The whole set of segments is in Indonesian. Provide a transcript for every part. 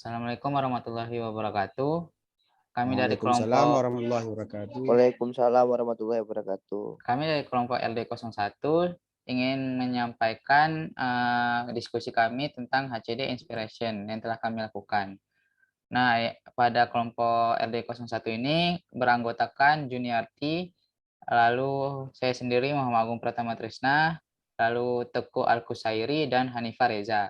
Assalamualaikum warahmatullahi wabarakatuh. Kami dari Waalaikumsalam kelompok warahmatullahi wabarakatuh. Waalaikumsalam warahmatullahi wabarakatuh. kami dari kelompok LD01 ingin menyampaikan diskusi kami tentang HCD Inspiration yang telah kami lakukan. Nah, pada kelompok LD01 ini beranggotakan Juniarti, lalu saya sendiri Muhammad Agung Pratama Trisna, lalu Teguh Alkusairi dan Hanifah Reza.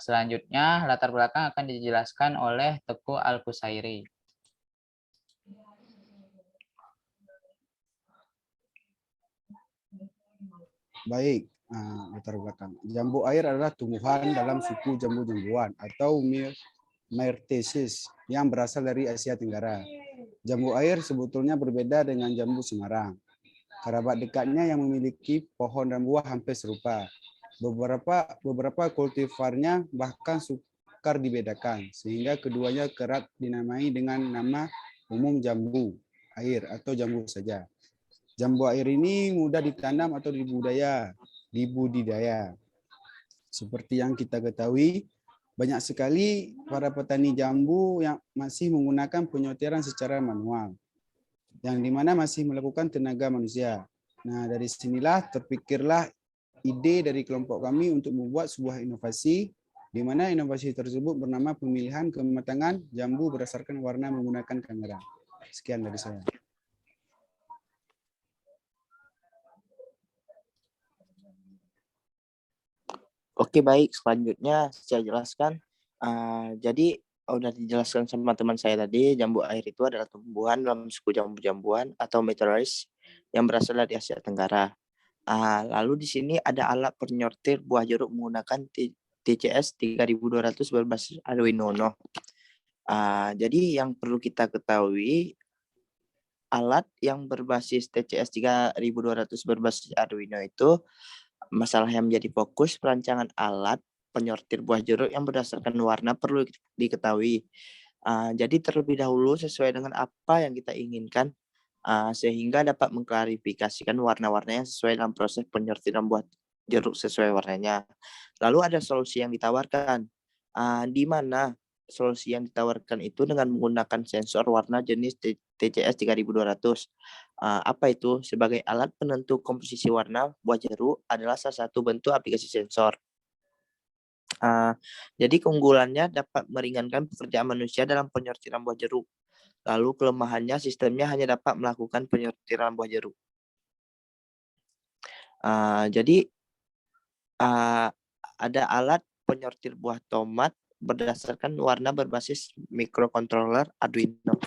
Selanjutnya latar belakang akan dijelaskan oleh Teguh Alkusairi. Baik, latar belakang. Jambu air adalah tumbuhan dalam suku jambu-jambuan atau Myrtaceae yang berasal dari Asia Tenggara. Jambu air sebetulnya berbeda dengan jambu Semarang. Kerabat dekatnya yang memiliki pohon dan buah hampir serupa. Beberapa kultivarnya bahkan sukar dibedakan, sehingga keduanya kerap dinamai dengan nama umum jambu air atau jambu saja. Jambu air ini mudah ditanam atau dibudidaya. Seperti yang kita ketahui, banyak sekali para petani jambu yang masih menggunakan penyortiran secara manual, yang dimana masih melakukan tenaga manusia. Nah, dari sinilah terpikirlah ide dari kelompok kami untuk membuat sebuah inovasi, di mana inovasi tersebut bernama pemilihan kematangan jambu berdasarkan warna menggunakan kamera. Sekian dari saya. Oke, baik. Selanjutnya saya jelaskan. Jadi udah dijelaskan sama teman saya tadi, jambu air itu adalah tumbuhan dalam suku jambu-jambuan atau Myrtaceae yang berasal dari Asia Tenggara. Lalu di sini ada alat penyortir buah jeruk menggunakan TCS 3200 berbasis Arduino Uno. Jadi yang perlu kita ketahui, alat yang berbasis TCS 3200 berbasis Arduino itu masalah yang menjadi fokus perancangan alat penyortir buah jeruk yang berdasarkan warna perlu diketahui. Jadi terlebih dahulu sesuai dengan apa yang kita inginkan, sehingga dapat mengklarifikasikan warna-warna yang sesuai dalam proses penyortiran buah jeruk sesuai warnanya. Lalu ada solusi yang ditawarkan, di mana solusi yang ditawarkan itu dengan menggunakan sensor warna jenis TCS 3200. Apa itu? Sebagai alat penentu komposisi warna buah jeruk adalah salah satu bentuk aplikasi sensor. Jadi keunggulannya dapat meringankan pekerjaan manusia dalam penyortiran buah jeruk. Lalu kelemahannya sistemnya hanya dapat melakukan penyortiran buah jeruk. Jadi ada alat penyortir buah tomat berdasarkan warna berbasis microcontroller Arduino.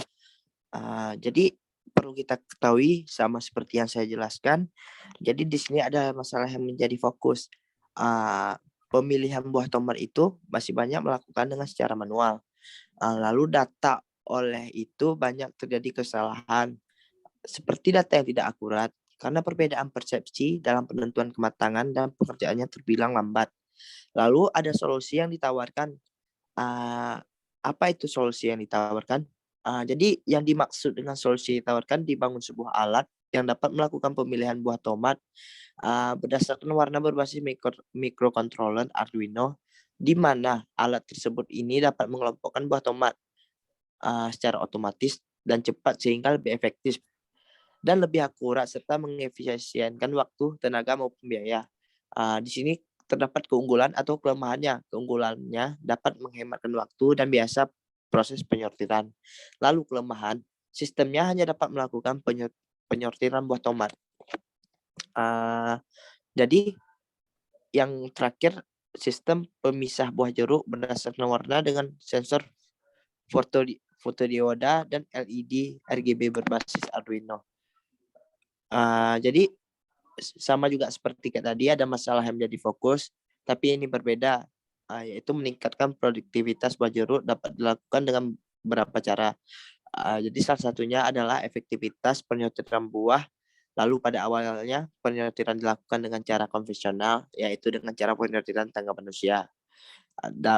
Jadi perlu kita ketahui sama seperti yang saya jelaskan. Jadi di sini ada masalah yang menjadi fokus. Pemilihan buah tomat itu masih banyak melakukan dengan secara manual. Lalu data oleh itu banyak terjadi kesalahan seperti data yang tidak akurat karena perbedaan persepsi dalam penentuan kematangan dan pekerjaannya terbilang lambat. Lalu ada solusi yang ditawarkan. Apa itu solusi yang ditawarkan? Jadi yang dimaksud dengan solusi yang ditawarkan dibangun sebuah alat yang dapat melakukan pemilihan buah tomat berdasarkan warna berbasis microcontroller Arduino, di mana alat tersebut ini dapat mengelompokkan buah tomat secara otomatis dan cepat sehingga lebih efektif dan lebih akurat serta mengefisienkan waktu, tenaga maupun biaya. Di sini terdapat keunggulan atau kelemahannya. Keunggulannya dapat menghematkan waktu dan biasa proses penyortiran. Lalu kelemahan, sistemnya hanya dapat melakukan penyortiran buah tomat. Jadi yang terakhir, sistem pemisah buah jeruk berdasarkan warna dengan sensor fotodioda dan LED RGB berbasis Arduino. Jadi sama juga seperti kayak tadi, ada masalah yang menjadi fokus, tapi ini berbeda, yaitu meningkatkan produktivitas buah jeruk dapat dilakukan dengan beberapa cara. Jadi salah satunya adalah efektivitas penyortiran buah. Lalu pada awalnya penyortiran dilakukan dengan cara konvensional, yaitu dengan cara penyortiran tangga manusia.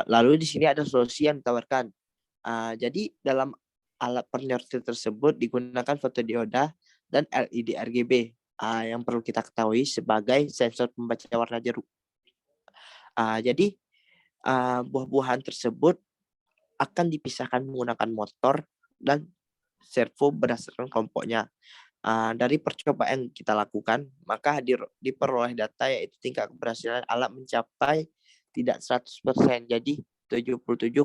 Lalu di sini ada solusi yang ditawarkan. Jadi dalam alat penyortir tersebut digunakan fotodioda dan LED RGB yang perlu kita ketahui sebagai sensor pembaca warna jeruk. Jadi buah-buahan tersebut akan dipisahkan menggunakan motor dan servo berdasarkan kelompoknya. Dari percobaan yang kita lakukan, maka diperoleh data yaitu tingkat keberhasilan alat mencapai tidak 100%, jadi 77,8%.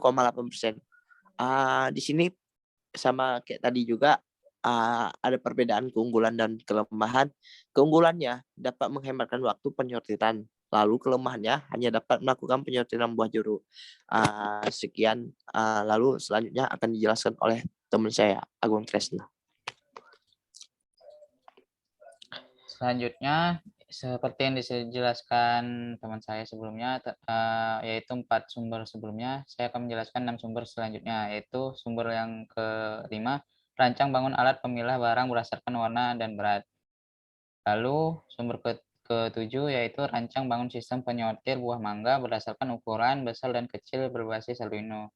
Di sini sama kayak tadi juga, ada perbedaan keunggulan dan kelemahan. Keunggulannya dapat menghematkan waktu penyortiran, lalu kelemahannya hanya dapat melakukan penyortiran buah jeruk. Sekian, lalu selanjutnya akan dijelaskan oleh teman saya, Agung Tresna. Selanjutnya, seperti yang dijelaskan teman saya sebelumnya, yaitu 4 sumber sebelumnya, saya akan menjelaskan 6 sumber selanjutnya, yaitu sumber yang kelima, rancang bangun alat pemilah barang berdasarkan warna dan berat. Lalu sumber ketujuh yaitu rancang bangun sistem penyortir buah mangga berdasarkan ukuran besar dan kecil berbasis Arduino.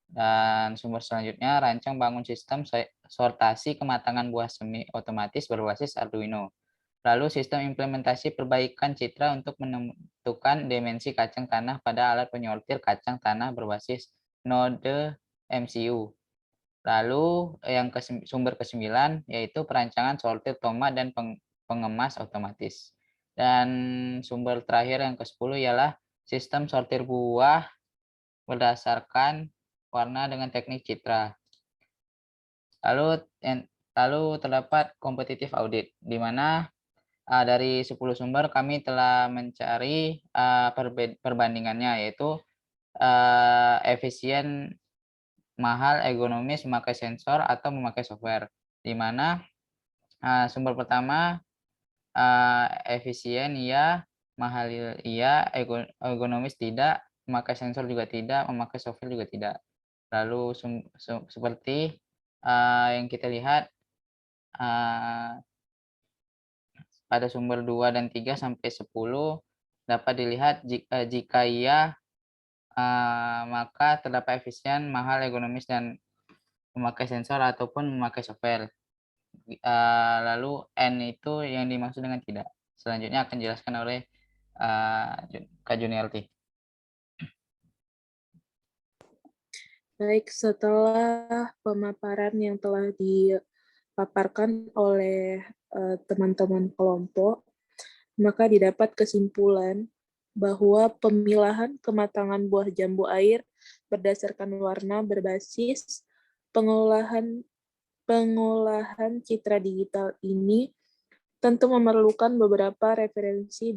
Dan sumber selanjutnya rancang bangun sistem sortasi kematangan buah semi otomatis berbasis Arduino. Lalu sistem implementasi perbaikan citra untuk menentukan dimensi kacang tanah pada alat penyortir kacang tanah berbasis node MCU. Lalu yang sumber ke-9 yaitu perancangan sortir tomat dan pengemas otomatis. Dan sumber terakhir yang ke-10 ialah sistem sortir buah berdasarkan warna dengan teknik citra. Lalu terdapat kompetitif audit, di mana dari 10 sumber kami telah mencari perbandingannya, yaitu efisien, mahal, ergonomis, memakai sensor atau memakai software. Di mana sumber pertama efisien iya, mahal iya, ergonomis tidak, memakai sensor juga tidak, memakai software juga tidak. Lalu seperti yang kita lihat pada sumber 2 dan 3 sampai 10 dapat dilihat jika iya maka terdapat efisien, mahal, ergonomis, dan memakai sensor ataupun memakai software. Lalu N itu yang dimaksud dengan tidak. Selanjutnya akan dijelaskan oleh Kak Juniarti. Baik, setelah pemaparan yang telah dipaparkan oleh teman-teman kelompok, maka didapat kesimpulan bahwa pemilahan kematangan buah jambu air berdasarkan warna berbasis pengolahan citra digital ini tentu memerlukan beberapa referensi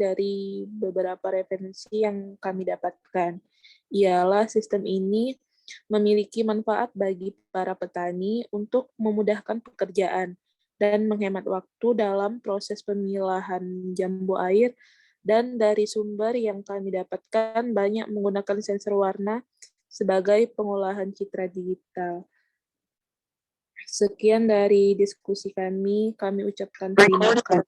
yang kami dapatkan. Ialah sistem ini memiliki manfaat bagi para petani untuk memudahkan pekerjaan dan menghemat waktu dalam proses pemilahan jambu air, dan dari sumber yang kami dapatkan banyak menggunakan sensor warna sebagai pengolahan citra digital. Sekian dari diskusi kami ucapkan terima kasih.